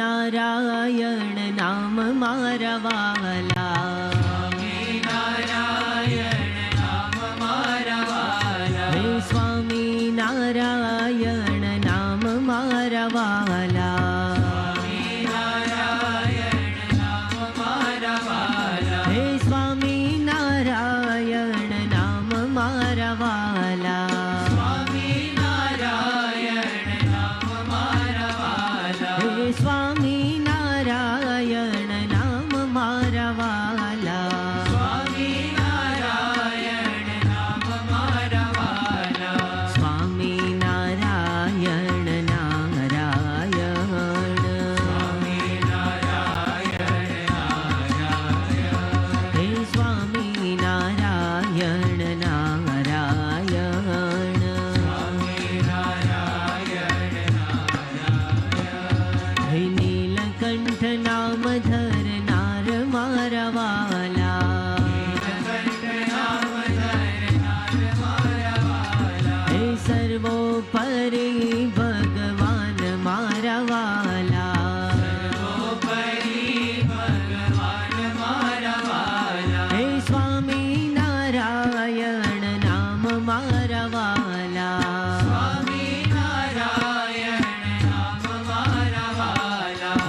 નારાયણ નામ મારા વાલા, હે સ્વામી નારાયણ નામ મારા વાલા, હે સ્વામી નારાયણ નામ મારા વાલા, હે સ્વામી નારાયણ નામ મારા વાલા, સ્વામી નારાયણ નારાયણ, હે સ્વામી નારાયણ નારાયણ, હે નીલકંઠ નામ ધરનાર મારા વાલા, હે સર્વોપરી ભગવાન મારા વાલા, હે સ્વામી નારાયણ નામ મારા વાલા,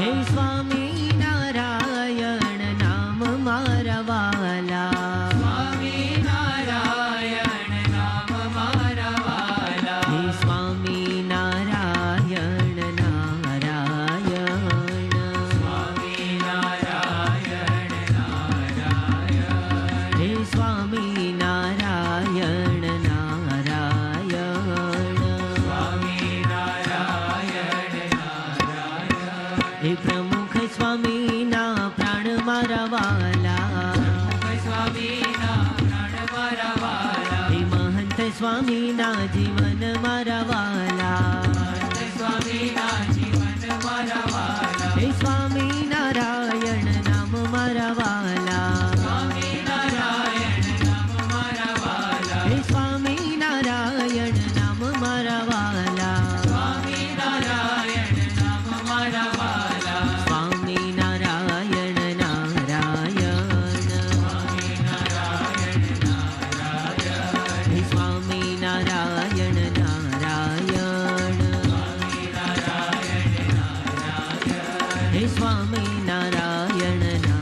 હે સ્વામી નારાયણ નામ મારા વાલા, હે સ્વામી નારાયણ નારાયણ, હે સ્વામી નારાયણ નારાયણ, હે પ્રમુખ સ્વામી ના પ્રાણ મારા વાલા, હે મહંત સ્વામી ના જીવન મારા વાલા, હે સ્વામી નારાયણ નામ મારા વાલા, હે સ્વામી નારાયણ નામ મારા વાલા, સ્વામી નારાયણ નારાયણ, હે સ્વામી નારાયણ નારાયણ, હે સ્વામી નારાયણ નારાયણ.